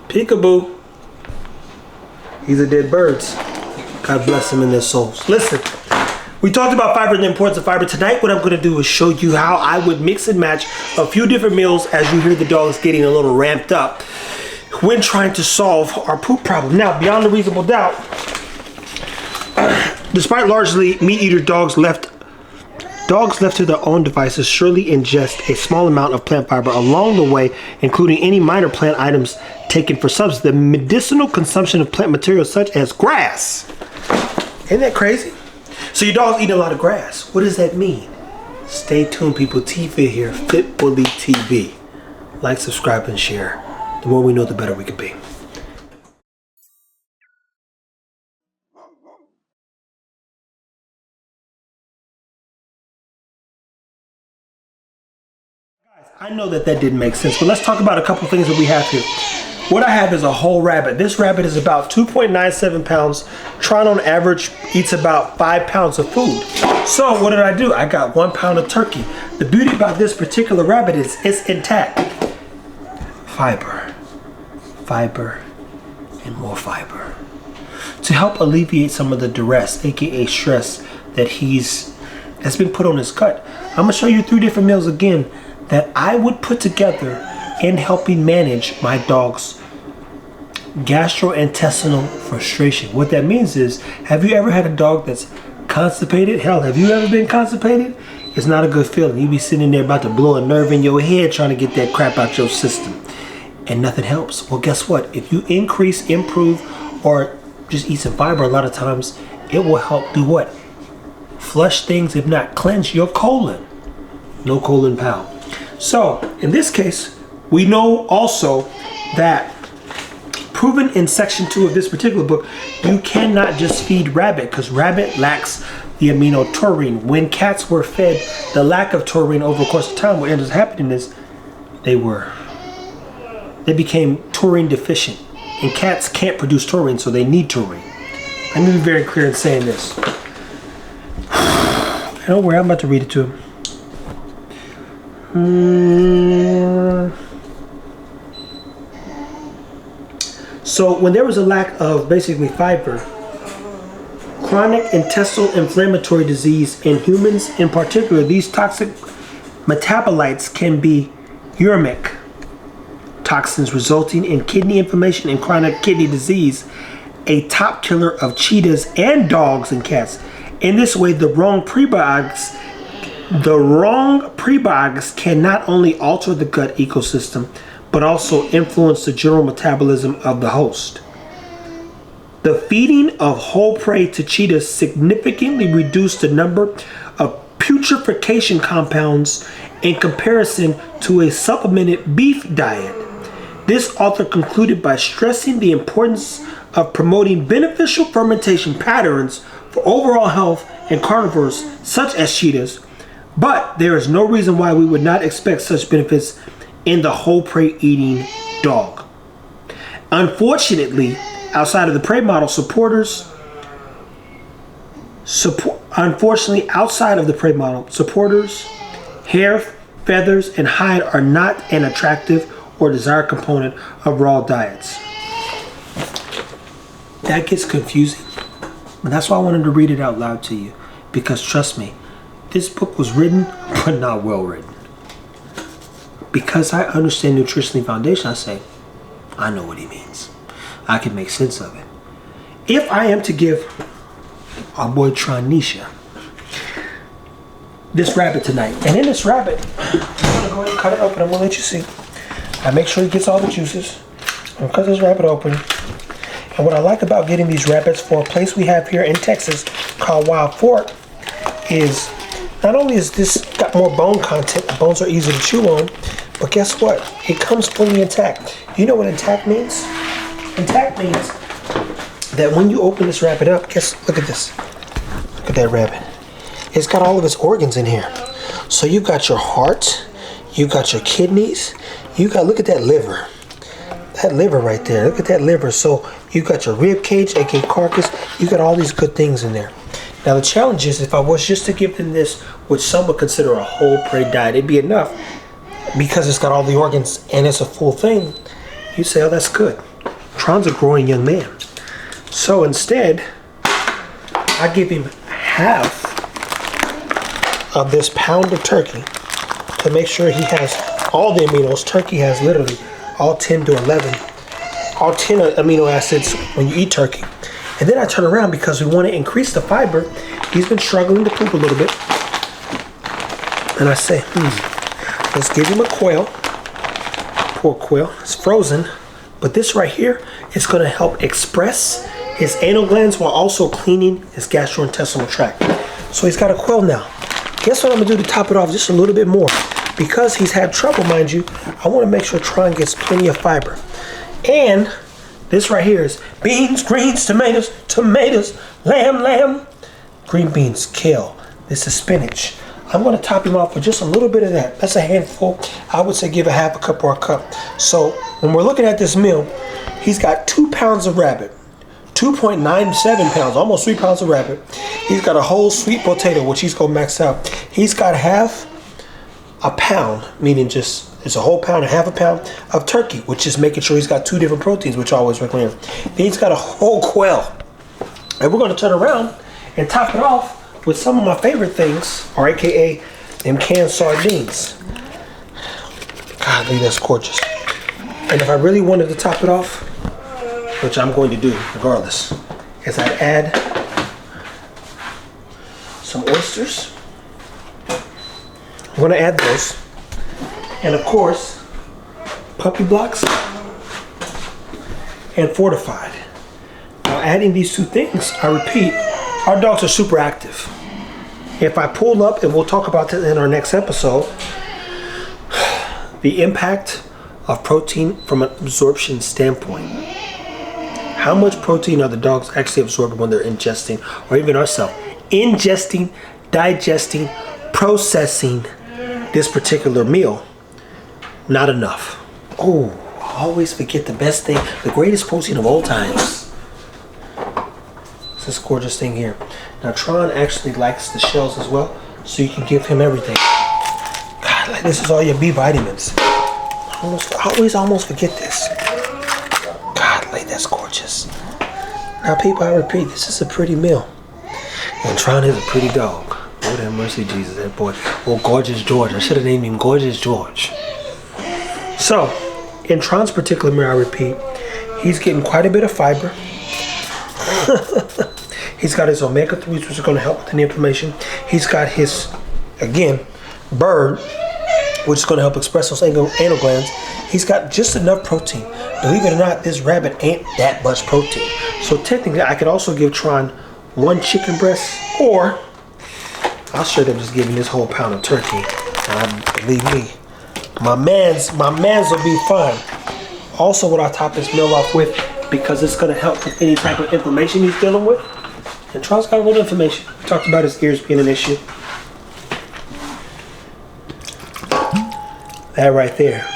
Peekaboo. These are dead birds. God bless them in their souls. Listen, we talked about fiber and the importance of fiber. Tonight, what I'm going to do is show you how I would mix and match a few different meals as you hear the dogs getting a little ramped up when trying to solve our poop problem. Now, beyond a reasonable doubt, despite largely meat-eater dogs left to their own devices surely ingest a small amount of plant fiber along the way, including any minor plant items taken for substance. The medicinal consumption of plant materials such as grass. Isn't that crazy? So your dog's eating a lot of grass. What does that mean? Stay tuned, people. T-Fit here, Fit Bully TV. Like, subscribe, and share. The more we know, the better we can be. I know that didn't make sense, but let's talk about a couple things that we have here. What I have is a whole rabbit. This rabbit is about 2.97 pounds. Tron on average eats about 5 pounds of food. So what did I do? I got 1 pound of turkey. The beauty about this particular rabbit is it's intact. Fiber, fiber, and more fiber. To help alleviate some of the duress, aka stress, that's been put on his gut. I'm gonna show you 3 different meals again that I would put together in helping manage my dog's gastrointestinal frustration. What that means is, have you ever had a dog that's constipated? Hell, have you ever been constipated? It's not a good feeling. You be sitting there about to blow a nerve in your head trying to get that crap out your system, and nothing helps. Well, guess what? If you increase, improve, or just eat some fiber, a lot of times it will help do what? Flush things, if not cleanse your colon. No colon pal. So in this case, we know also that, proven in section 2 of this particular book, you cannot just feed rabbit because rabbit lacks the amino taurine. When cats were fed the lack of taurine over the course of time, what ends up happening is they became taurine deficient, and cats can't produce taurine, so they need taurine. I'm going to be very clear in saying this. Don't worry, I'm about to read it to him. So when there was a lack of basically fiber, chronic intestinal inflammatory disease in humans in particular, these toxic metabolites can be uremic toxins resulting in kidney inflammation and chronic kidney disease, a top killer of cheetahs and dogs and cats. In this way, the wrong prebiotics can not only alter the gut ecosystem, but also influence the general metabolism of the host. The feeding of whole prey to cheetahs significantly reduced the number of putrefaction compounds in comparison to a supplemented beef diet. This author concluded by stressing the importance of promoting beneficial fermentation patterns for overall health in carnivores such as cheetahs, but there is no reason why we would not expect such benefits in the whole prey eating dog. Unfortunately, outside of the prey model, supporters, hair, feathers, and hide are not an attractive or desired component of raw diets. That gets confusing, but that's why I wanted to read it out loud to you, because trust me, this book was written, but not well written. Because I understand nutritionally foundation, I say, I know what he means. I can make sense of it. If I am to give our boy Tronisha this rabbit tonight, and in this rabbit, I'm gonna go ahead and cut it open. I'm gonna let you see. I make sure he gets all the juices. I'm gonna cut this rabbit open. And what I like about getting these rabbits for a place we have here in Texas called Wild Fork is not only is this got more bone content, the bones are easy to chew on, but guess what? It comes fully intact. You know what intact means? Intact means that when you open this rabbit up, look at this. Look at that rabbit. It's got all of its organs in here. So you got your heart, you got your kidneys, look at that liver. That liver right there, look at that liver. So you got your rib cage, aka carcass, you got all these good things in there. Now the challenge is, if I was just to give them this, which some would consider a whole prey diet, it'd be enough because it's got all the organs and it's a full thing. You say, oh, that's good. Tron's a growing young man. So instead, I give him half of this pound of turkey to make sure he has all the aminos. Turkey has literally all 10 to 11, all 10 amino acids when you eat turkey. And then I turn around because we want to increase the fiber. He's been struggling to poop a little bit. And I say, let's give him a quail. Poor quail, it's frozen. But this right here is going to help express his anal glands while also cleaning his gastrointestinal tract. So he's got a quail now. Guess what I'm going to do to top it off just a little bit more? Because he's had trouble, mind you, I want to make sure Tron gets plenty of fiber. And this right here is beans, greens, tomatoes, lamb, green beans, kale. This is spinach. I'm going to top him off with just a little bit of that. That's a handful. I would say give a half a cup or a cup. So when we're looking at this meal, he's got 2 pounds of rabbit, 2.97 pounds, almost 3 pounds of rabbit. He's got a whole sweet potato, which he's going to max out. He's got half a pound, meaning just it's a whole pound and half a pound of turkey, which is making sure he's got 2 different proteins, which I always recommend. Then he's got a whole quail. And we're going to turn around and top it off with some of my favorite things, or AKA them canned sardines. Golly, that's gorgeous. And if I really wanted to top it off, which I'm going to do regardless, is I'd add some oysters. I'm going to add those. And of course, puppy blocks and Fortified. Now adding these 2 things, I repeat, our dogs are super active. If I pull up, and we'll talk about this in our next episode, the impact of protein from an absorption standpoint. How much protein are the dogs actually absorbing when they're ingesting, or even ourselves, ingesting, digesting, processing this particular meal? Not enough. Oh, I always forget the best thing, the greatest protein of all times. This gorgeous thing here. Now Tron actually likes the shells as well, so you can give him everything. God, like this is all your B vitamins. I always almost forget this. God, like that's gorgeous. Now people, I repeat, this is a pretty meal. And Tron is a pretty dog. Lord have mercy, Jesus, that boy. Oh, Gorgeous George. I should have named him Gorgeous George. So, in Tron's particular meal, I repeat, he's getting quite a bit of fiber. He's got his omega-3s, which are going to help with the inflammation. He's got his, again, bird, which is going to help express those anal glands. He's got just enough protein. Believe it or not, this rabbit ain't that much protein. So technically, I could also give Tron 1 chicken breast, or I'll straight up just give him this whole pound of turkey. And believe me, my mans will be fine. Also, what I top this meal off with, because it's going to help with any type of inflammation he's dealing with. And Tron's got a little inflammation. We talked about his ears being an issue. That right there.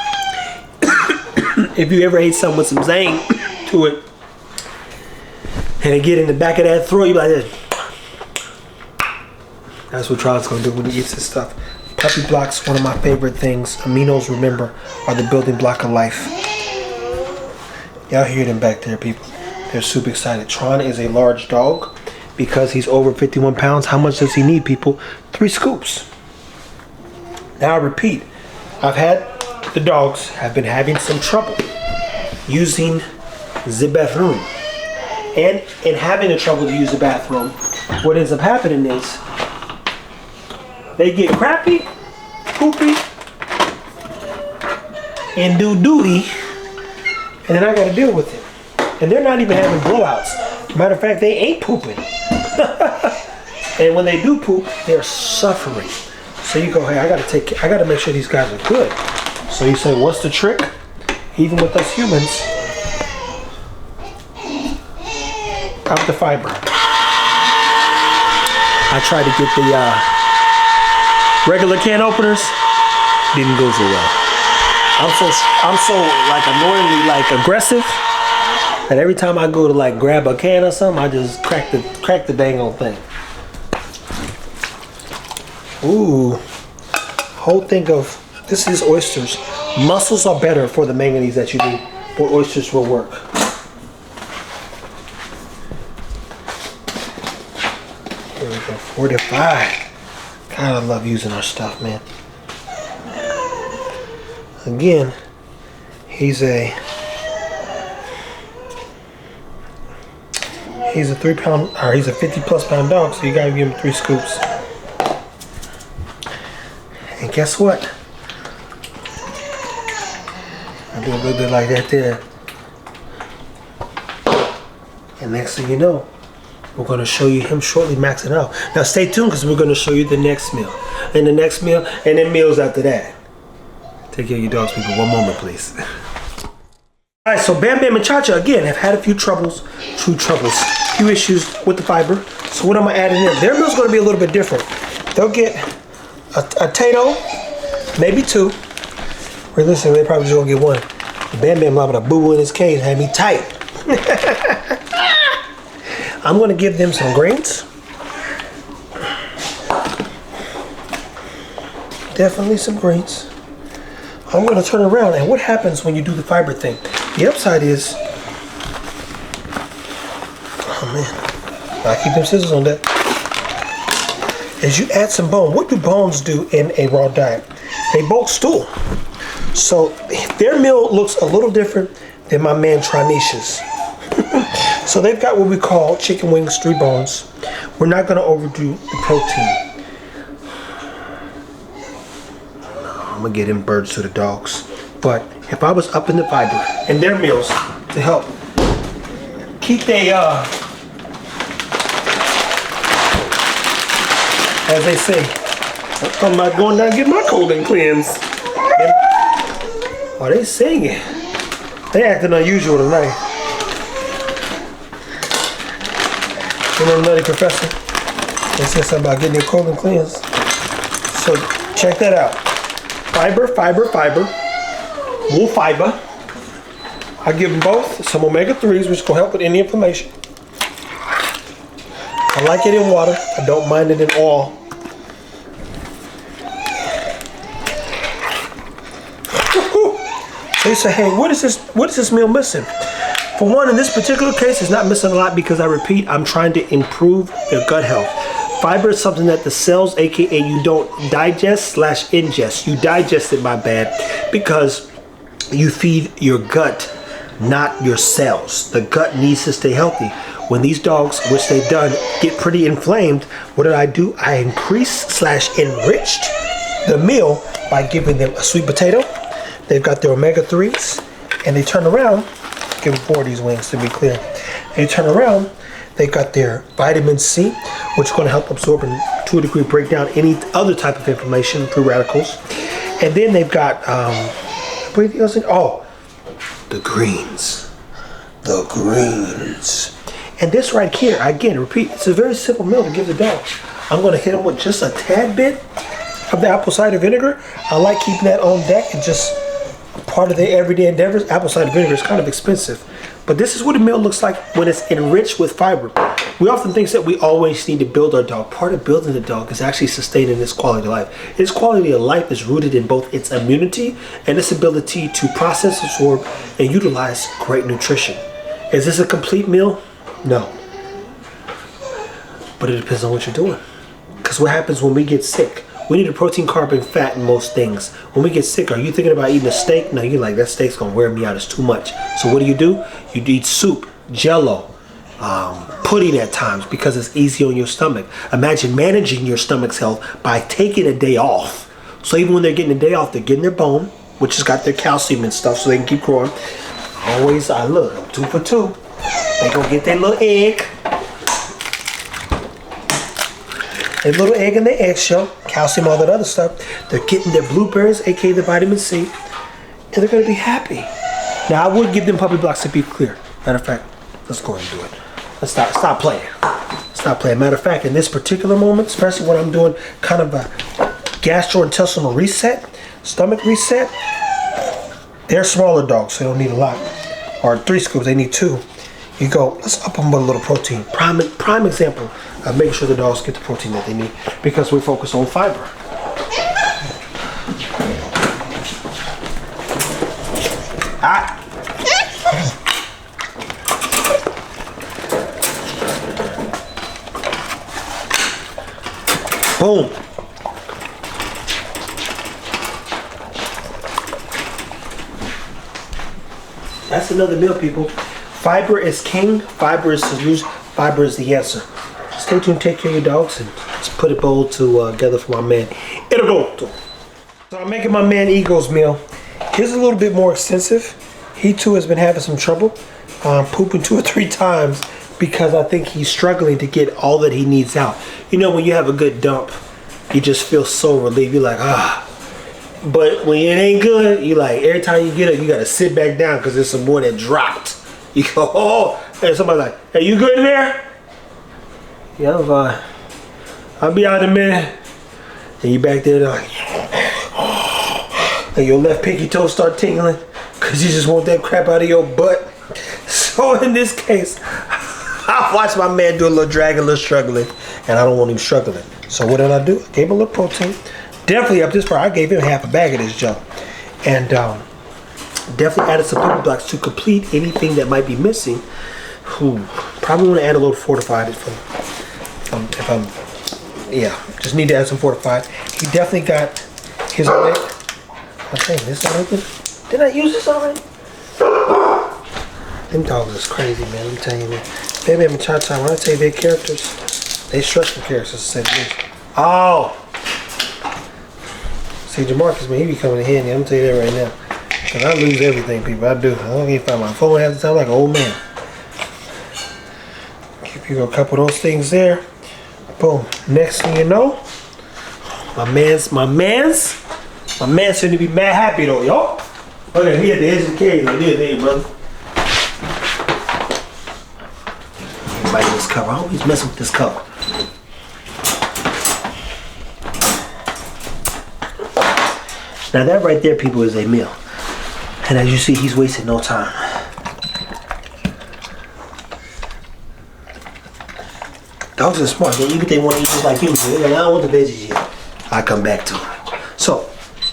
If you ever ate something with some zing to it, and it get in the back of that throat, you like this. That's what Tron's going to do when he eats this stuff. Puppy blocks, one of my favorite things. Aminos, remember, are the building block of life. Y'all hear them back there, people. They're super excited. Tron is a large dog because he's over 51 pounds. How much does he need, people? 3 scoops. Now I repeat, the dogs have been having some trouble using the bathroom. And in having the trouble to use the bathroom, what ends up happening is they get crappy, poopy, and doo-dooey, and then I gotta deal with it. And they're not even having blowouts. Matter of fact, they ain't pooping. And when they do poop, they're suffering. So you go, hey, I gotta make sure these guys are good. So you say, what's the trick? Even with us humans, out the fiber. I tried to get the regular can openers, didn't go so well. I'm so like annoyingly like aggressive that every time I go to like grab a can or something, I just crack the dang old thing. Ooh, whole thing of this is oysters. Mussels are better for the manganese that you need, but oysters will work. Fortified. God, I love using our stuff, man. Again, he's a 3 pound, or he's a 50+ pound dog, so you gotta give him 3 scoops. And guess what? I do a little bit like that there. And next thing you know, we're gonna show you him shortly maxing out. Now stay tuned, because we're gonna show you the next meal. And the next meal, and then meals after that. Take care of your dogs, people. One moment, please. All right, so Bam Bam and Cha Cha, again, have had a few issues with the fiber. So what am I adding in? Their meal's gonna be a little bit different. They'll get a potato, maybe 2. Realistically, they probably just gonna get 1. Bam Bam allowed a boo-boo in his cage, had me tight. I'm gonna give them some greens. Definitely some greens. I'm gonna turn around, and what happens when you do the fiber thing? The upside is, oh man, I keep them scissors on that. As you add some bone, what do bones do in a raw diet? They bulk stool. So their meal looks a little different than my man Tranisha's. So they've got what we call chicken wings, 3 bones. We're not gonna overdo the protein. I'm gonna get in birds to the dogs. But if I was up in the fiber and their meals to help keep they as they say, I'm not going down and get my colon cleansed. Oh, they singing. They acting unusual tonight. You know, Nutty Professor, they said something about getting your colon cleansed. So check that out. Fiber, fiber, fiber. Wool fiber. I give them both some omega-3s, which will help with any inflammation. I like it in water. I don't mind it in oil. They say, hey, what is this meal missing? For one, in this particular case, it's not missing a lot because I repeat, I'm trying to improve their gut health. Fiber is something that the cells, aka you don't digest/ingest. You digest it, my bad, because you feed your gut, not your cells. The gut needs to stay healthy. When these dogs, which they've done, get pretty inflamed, what did I do? I increased/enriched the meal by giving them a sweet potato. They've got their omega-3s, and they turn around, give them 4 of these wings to be clear. They turn around, they've got their vitamin C, which is going to help absorb and to a degree break down any other type of inflammation through radicals. And then they've got, the greens. The greens. And this right here, again, repeat, it's a very simple meal to give the dog. I'm going to hit them with just a tad bit of the apple cider vinegar. I like keeping that on deck and just part of their everyday endeavors. Apple cider vinegar is kind of expensive, but this is what a meal looks like when it's enriched with fiber. We often think that we always need to build our dog. Part of building the dog is actually sustaining its quality of life. Its quality of life is rooted in both its immunity and its ability to process, absorb, and utilize great nutrition. Is this a complete meal? No. But it depends on what you're doing. Because what happens when we get sick? We need a protein, carb, and fat in most things. When we get sick, are you thinking about eating a steak? No, you're like, that steak's gonna wear me out, it's too much. So what do? You eat soup, jello, pudding at times because it's easy on your stomach. Imagine managing your stomach's health by taking a day off. So even when they're getting a day off, they're getting their bone, which has got their calcium and stuff so they can keep growing. Always, I'm 2 for 2. They gonna get their little egg. Their little egg and their eggshell, calcium, all that other stuff. They're getting their blueberries, aka the vitamin C, and they're gonna be happy. Now I would give them puppy blocks to be clear. Matter of fact, let's go ahead and do it. Let's stop playing. Stop playing. Matter of fact, in this particular moment, especially when I'm doing kind of a gastrointestinal reset, stomach reset, they're smaller dogs, so they don't need a lot. Or 3 scoops, they need 2. You go, let's up them with a little protein. Prime example of making sure the dogs get the protein that they need because we focus on fiber. Boom. That's another meal, people. Fiber is king. Fiber is solution. Fiber is the answer. Stay tuned. Take care of your dogs, and let's put a bowl together for my man Eroto. So I'm making my man Ego's meal. His is a little bit more extensive. He too has been having some trouble, pooping 2 or 3 times because I think he's struggling to get all that he needs out. You know, when you have a good dump, you just feel so relieved. You're like, ah. But when it ain't good, you like, every time you get it, you gotta sit back down because there's some more that dropped. You go, oh, and somebody's like, hey, you good in there? Yeah, I'm fine. I'll be out in a minute. And you back there like, and your left pinky toe start tingling because you just want that crap out of your butt. So in this case, I watched my man do a little drag, a little struggling, and I don't want him struggling. So what did I do? I gave him a little protein. Definitely up this part, I gave him half a bag of this junk. And definitely added some pepper blocks to complete anything that might be missing. Probably want to add a little Fortified if I'm yeah, just need to add some Fortified. He definitely got his leg. Okay, this not open. Did I use this already? Them dogs is crazy, man. I'm telling you, man. Baby and Cha-Cha, when I tell you their characters, they stressful characters. Said this. Oh! See, Jamarcus, man, he be coming in handy. I'm telling you that right now. Because I lose everything, people. I do. I don't even find my phone half the time like an old man. Give you a couple of those things there. Boom. Next thing you know, my man's should be mad happy though, y'all. Okay, he at the edge of the cage like this, hey, brother. Everybody this cover. I always messing with this cover. Now that right there, people, is a meal. And as you see, he's wasting no time. Dogs are smart. They eat what they want to eat just like humans. They're like, I don't want the veggies yet. I come back to it. So,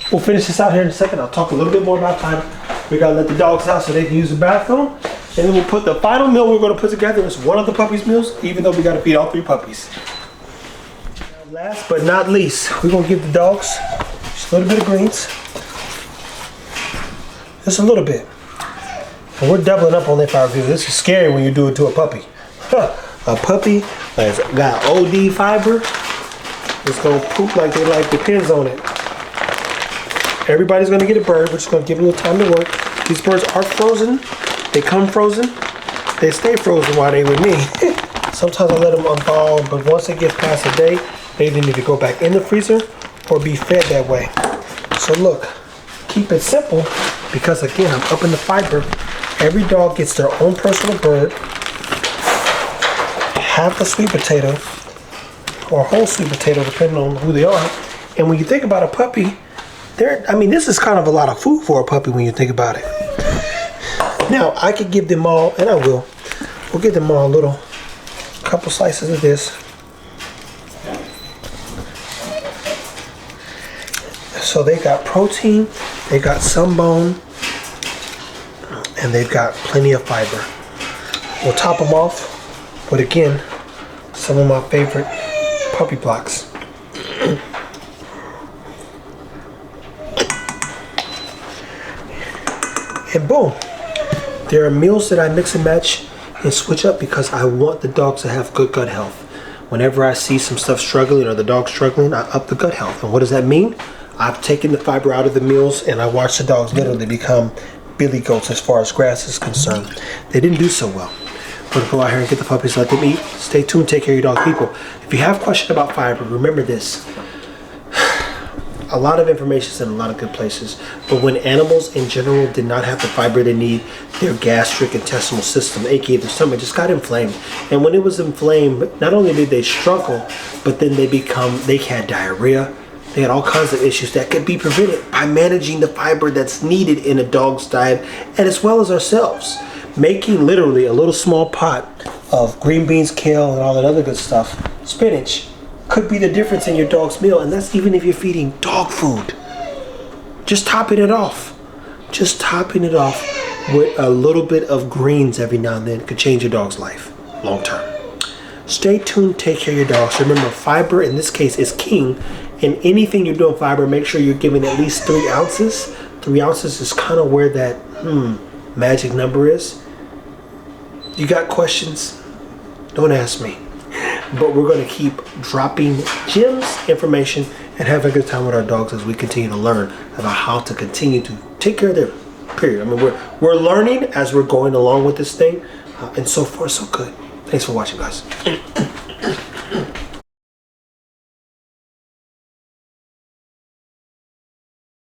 we'll finish this out here in a second. I'll talk a little bit more about time. We gotta let the dogs out so they can use the bathroom. And then we'll put the final meal we're gonna put together is one of the puppies' meals, even though we gotta feed all 3 puppies. Last but not least, we're gonna give the dogs just a little bit of greens. Just a little bit. And we're doubling up on their fiber. This is scary when you do it to a puppy. A puppy that's got OD fiber is gonna poop like their life depends on it. Everybody's gonna get a bird. We're just gonna give them a little time to work. These birds are frozen. They come frozen. They stay frozen while they with me. Sometimes I let them unthaw, but once it gets past a day, they either need to go back in the freezer or be fed that way. So look, keep it simple because again, I'm upping the fiber. Every dog gets their own personal bird, half a sweet potato, or whole sweet potato, depending on who they are. And when you think about a puppy, this is kind of a lot of food for a puppy when you think about it. Now, I could give them all, and I will. We'll give them all a couple slices of this. So they got protein, they got some bone, and they've got plenty of fiber. We'll top them off with, again, some of my favorite puppy blocks. And boom, there are meals that I mix and match and switch up because I want the dogs to have good gut health. Whenever I see some stuff struggling or the dog struggling, I up the gut health. And what does that mean? I've taken the fiber out of the meals and I watch the dogs literally become billy goats as far as grass is concerned. They didn't do so well. We're gonna go out here and get the puppies, let them eat. Stay tuned, take care of your dog, people. If you have questions about fiber, remember this. A lot of information is in a lot of good places, but when animals in general did not have the fiber they need, their gastric intestinal system, aka their stomach, just got inflamed. And when it was inflamed, not only did they struggle, but then they had diarrhea. They had all kinds of issues that could be prevented by managing the fiber that's needed in a dog's diet, and as well as ourselves. Making literally a little small pot of green beans, kale, and all that other good stuff, spinach, could be the difference in your dog's meal, and that's even if you're feeding dog food. Just topping it off. Just topping it off with a little bit of greens every now and then could change your dog's life long term. Stay tuned, take care of your dogs. Remember, fiber in this case is king. And anything you're doing fiber, make sure you're giving at least 3 ounces. 3 ounces is kind of where that magic number is. You got questions? Don't ask me. But we're going to keep dropping gems, information, and having a good time with our dogs as we continue to learn about how to continue to take care of them. Period. I mean, we're learning as we're going along with this thing, and so far so good. Thanks for watching, guys.